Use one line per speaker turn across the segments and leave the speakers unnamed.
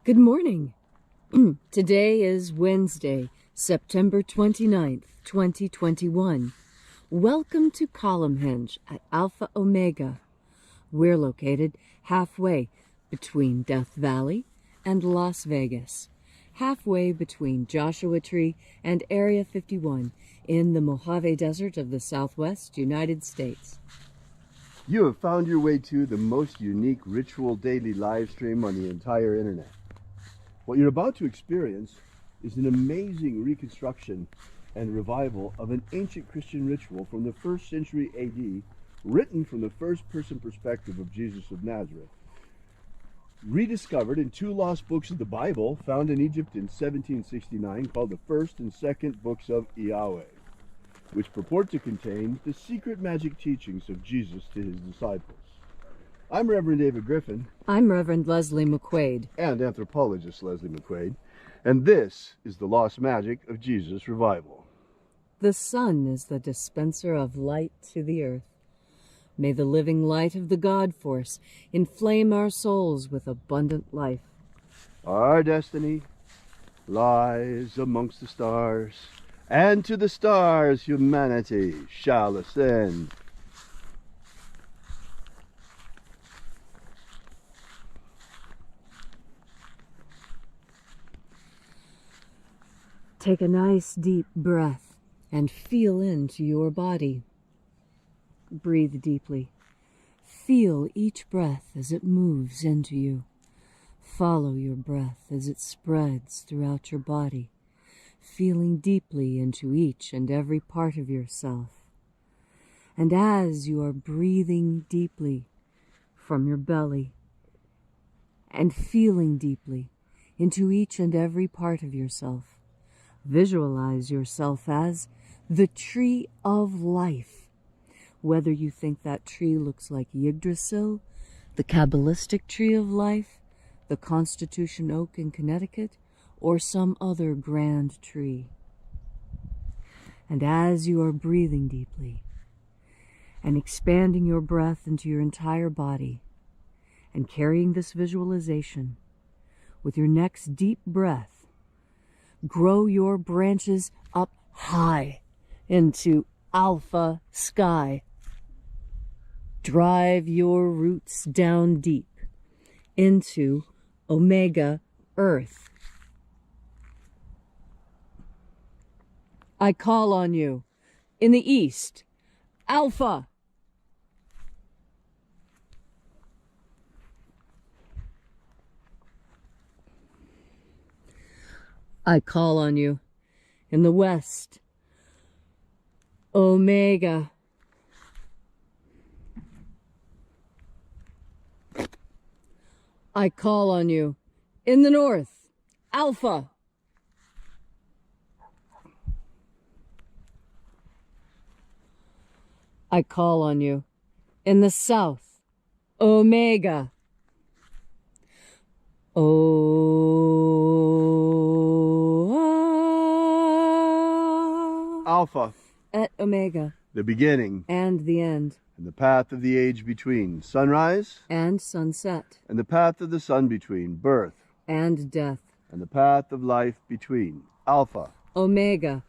Good morning. Today is Wednesday, September 29th, 2021. Welcome to Column Hinge at Alpha Omega. We're located halfway between Death Valley and Las Vegas, halfway between Joshua Tree and Area 51 in the Mojave Desert of the Southwest United States.
You have found your way to the most unique ritual daily live stream on the entire internet. What you're about to experience is an amazing reconstruction and revival of an ancient Christian ritual from the 1st century AD, written from the first-person perspective of Jesus of Nazareth. Rediscovered in 2 lost books of the Bible found in Egypt in 1769 called the First and Second Books of Yahweh, which purport to contain the secret magic teachings of Jesus to his disciples. I'm Reverend David Griffin.
I'm Reverend Leslie McQuade.
And anthropologist Leslie McQuade. And this is the Lost Magic of Jesus Revival.
The sun is the dispenser of light to the earth. May the living light of the God Force inflame our souls with abundant life.
Our destiny lies amongst the stars, and to the stars humanity shall ascend.
Take a nice deep breath and feel into your body. Breathe deeply. Feel each breath as it moves into you. Follow your breath as it spreads throughout your body, feeling deeply into each and every part of yourself. And as you are breathing deeply from your belly and feeling deeply into each and every part of yourself, visualize yourself as the tree of life. Whether you think that tree looks like Yggdrasil, the Kabbalistic tree of life, the Constitution oak in Connecticut, or some other grand tree. And as you are breathing deeply and expanding your breath into your entire body and carrying this visualization, with your next deep breath, grow your branches up high into alpha sky. Drive your roots down deep into omega earth. I call on you in the east, alpha. I call on you in the west, omega. I call on you in the north, alpha. I call on you in the south, omega.
Alpha.
Et omega.
The beginning.
And the end.
And the path of the age between sunrise.
And sunset.
And the path of the sun between birth.
And death.
And the path of life between Alpha.
Omega.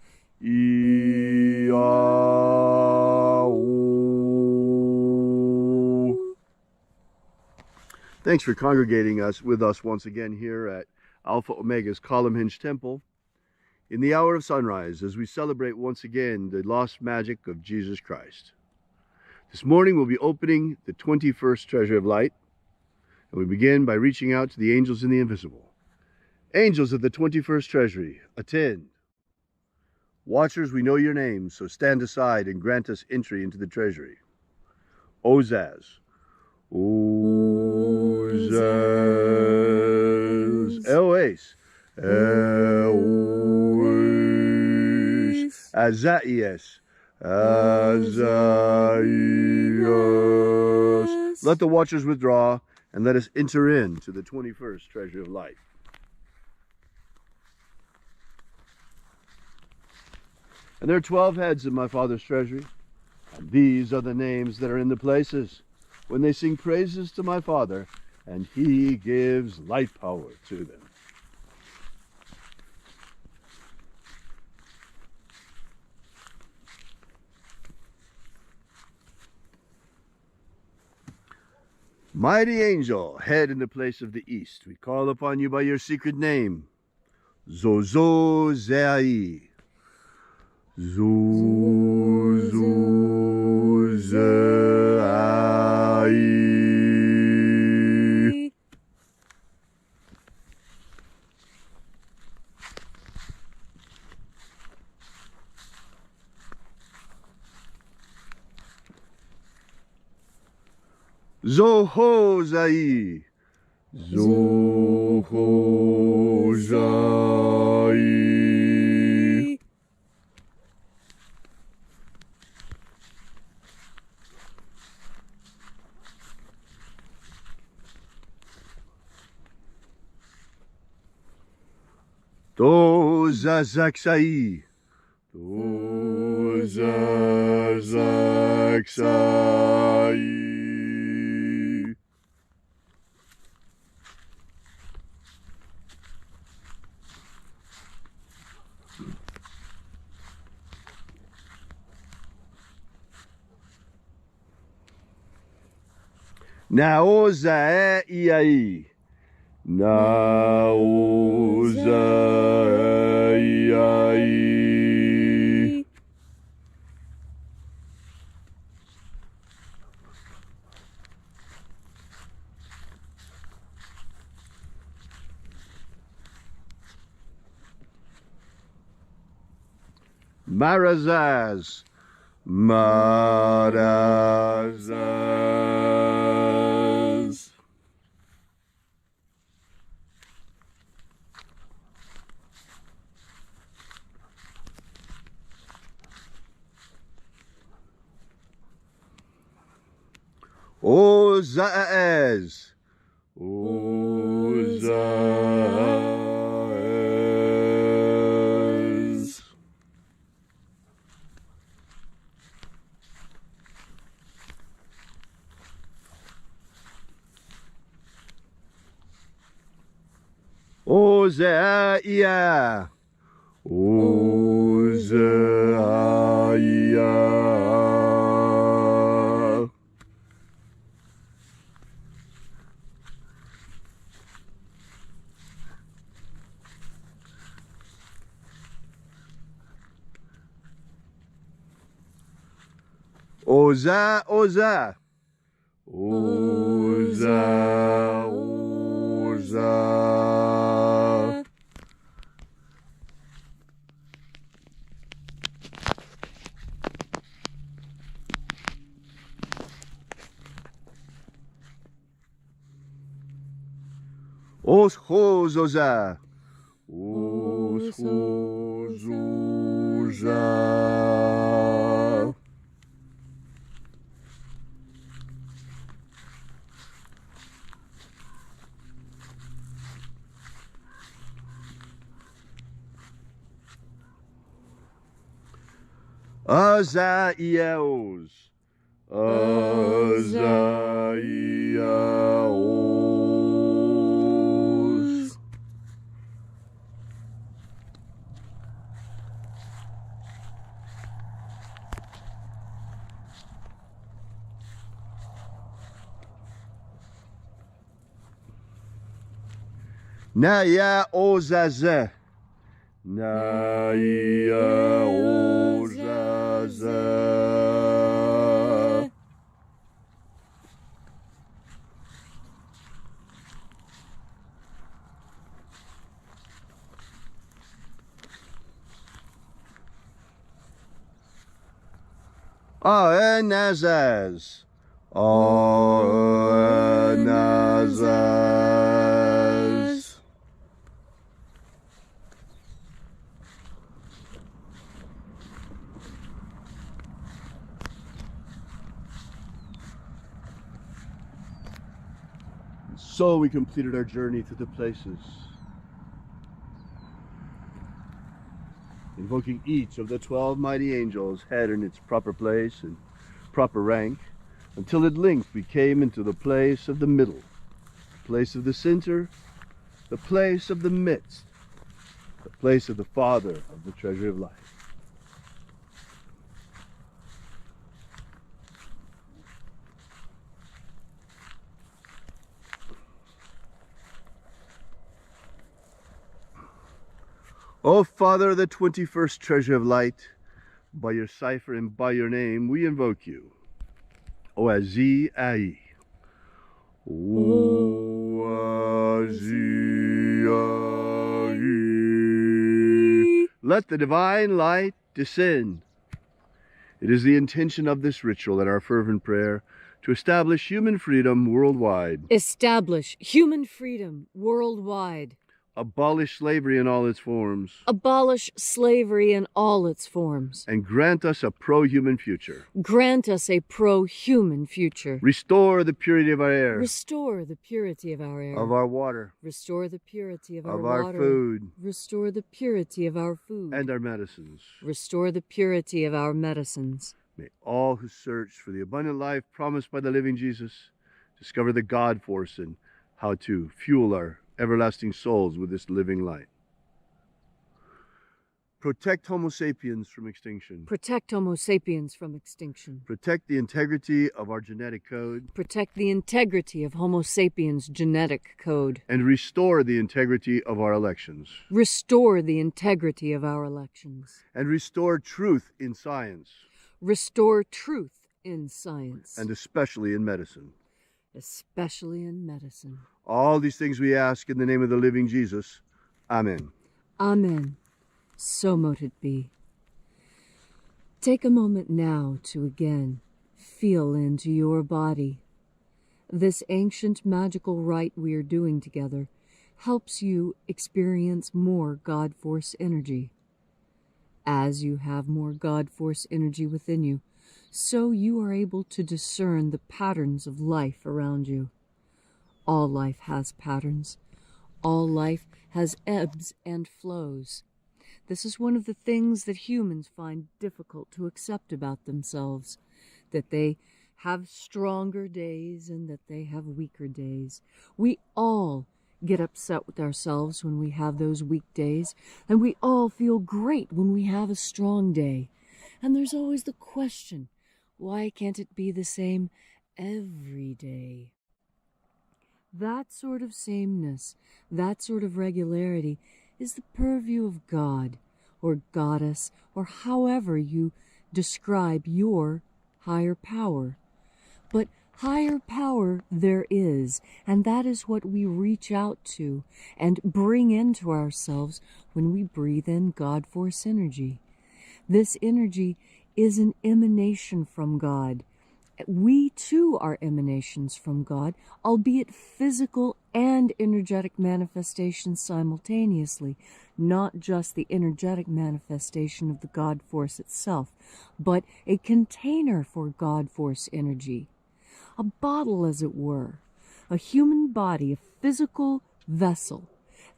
Thanks for congregating with us once again here at Alpha Omega's Column Hinge Temple in the hour of sunrise as we celebrate once again the lost magic of Jesus Christ. This morning we'll be opening the 21st Treasure of Light, and we begin by reaching out to the angels in the invisible. Angels of the 21st Treasury, attend. Watchers, we know your names, so stand aside and grant us entry into the treasury. Ozaz. Ozaz. Eloes. Eloes. Azaias. Azaias. Let the watchers withdraw, and let us enter into the 21st Treasury of Light. And there are 12 heads in my Father's treasury, and these are the names that are in the places when they sing praises to my Father, and he gives light power to them. Mighty angel, head in the place of the east, we call upon you by your secret name. Zozo Zeai. Zozo Zeai. Zoho Zai. Zoho Zai. To Zazaksai. To Zazaksai. Naoza Iai. Naoza Iai. Marazaz. Marazaz. Ozaaz. Ozaaz. Ozaia. Ozaia. Oza, Oza. Oza, Oza. Oshozoza. Oshozoza. Azaios. Azaios. Naya Ozaze. Naya Ozaze. Nazaz. Nazaz. So we completed our journey to the places, invoking each of the 12 mighty angels, head in its proper place and proper rank, until at length we came into the place of the middle, the place of the center, the place of the midst, the place of the Father of the treasure of life. O Father, the 21st treasure of light, by your cipher and by your name, we invoke you. Oazi Ai. Oazi Ai. Let the divine light descend. It is the intention of this ritual and our fervent prayer to establish human freedom worldwide.
Establish human freedom worldwide.
Abolish slavery in all its forms.
Abolish slavery in all its forms.
And grant us a pro-human future.
Grant us a pro-human future.
Restore the purity of our air.
Restore the purity of our air.
Of our water.
Restore the purity of our
Of
water.
our food.
Restore the purity of our food.
And our medicines.
Restore the purity of our medicines.
May all who search for the abundant life promised by the living Jesus discover the God force and how to fuel our everlasting souls with this living light. Protect Homo sapiens from extinction.
Protect Homo sapiens from extinction.
Protect the integrity of our genetic code.
Protect the integrity of Homo sapiens' genetic code.
And restore the integrity of our elections.
Restore the integrity of our elections.
And restore truth in science.
Restore truth in science.
And especially in medicine.
Especially in medicine.
All these things we ask in the name of the living Jesus. Amen.
Amen. So mote it be. Take a moment now to again feel into your body. This ancient magical rite we are doing together helps you experience more God Force energy. As you have more God Force energy within you, so you are able to discern the patterns of life around you. All life has patterns. All life has ebbs and flows. This is one of the things that humans find difficult to accept about themselves, that they have stronger days and that they have weaker days. We all get upset with ourselves when we have those weak days, and we all feel great when we have a strong day. And there's always the question, why can't it be the same every day? That sort of sameness, that sort of regularity is the purview of God, or goddess, or however you describe your higher power. But higher power there is, and that is what we reach out to and bring into ourselves when we breathe in God Force energy. This energy is an emanation from God. We too are emanations from God, albeit physical and energetic manifestations simultaneously, not just the energetic manifestation of the God Force itself, but a container for God Force energy. A bottle, as it were, a human body, a physical vessel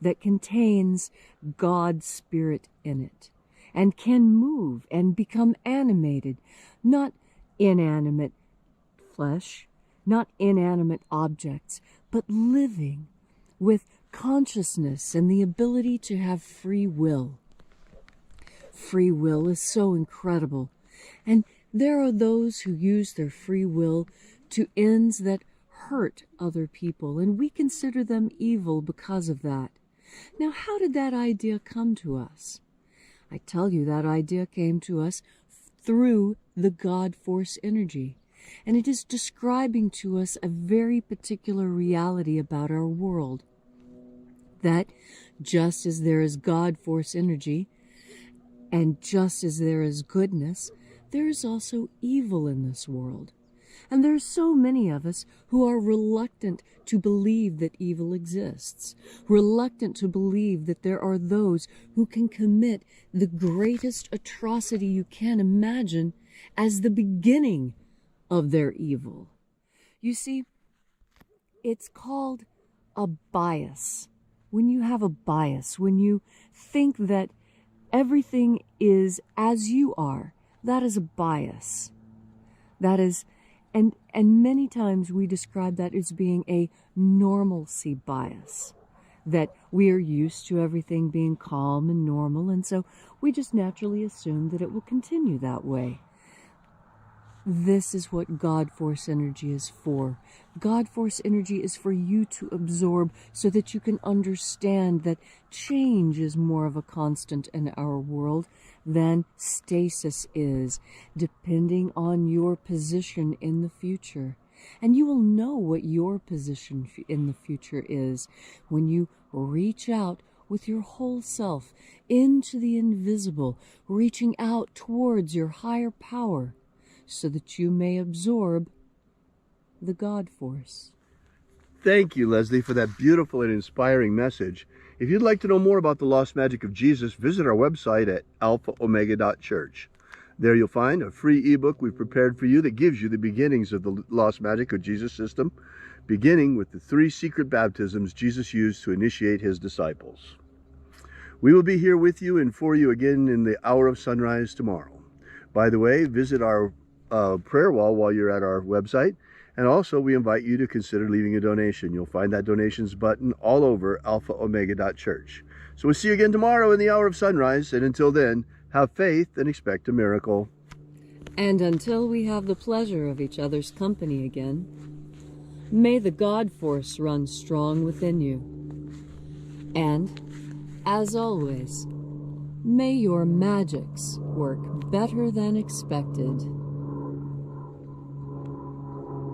that contains God's Spirit in it, and can move and become animated, not inanimate flesh, not inanimate objects, but living with consciousness and the ability to have free will. Free will is so incredible, and there are those who use their free will to ends that hurt other people, and we consider them evil because of that. Now, how did that idea come to us? I tell you, that idea came to us through the God Force energy, and it is describing to us a very particular reality about our world. That just as there is God Force energy, and just as there is goodness, there is also evil in this world. And there are so many of us who are reluctant to believe that evil exists, reluctant to believe that there are those who can commit the greatest atrocity you can imagine as the beginning of their evil. You see, it's called a bias. When you have a bias, when you think that everything is as you are, that is a bias. That is, and many times we describe that as being a normalcy bias, that we are used to everything being calm and normal, and so we just naturally assume that it will continue that way. This is what God Force energy is for. God Force energy is for you to absorb so that you can understand that change is more of a constant in our world than stasis is, depending on your position in the future. And you will know what your position in the future is when you reach out with your whole self into the invisible, reaching out towards your higher power, so that you may absorb the God Force.
Thank you, Leslie, for that beautiful and inspiring message. If you'd like to know more about the lost magic of Jesus, visit our website at alphaomega.church. There you'll find a free ebook we've prepared for you that gives you the beginnings of the lost magic of Jesus system, beginning with the 3 secret baptisms Jesus used to initiate his disciples. We will be here with you and for you again in the hour of sunrise tomorrow. By the way, visit our prayer wall while you're at our website, and also we invite you to consider leaving a donation. You'll find that donations button all over alphaomega.church. So we'll see you again tomorrow in the hour of sunrise, and until then, have faith and expect a miracle.
And until we have the pleasure of each other's company again, may the God Force run strong within you. And, as always, may your magics work better than expected.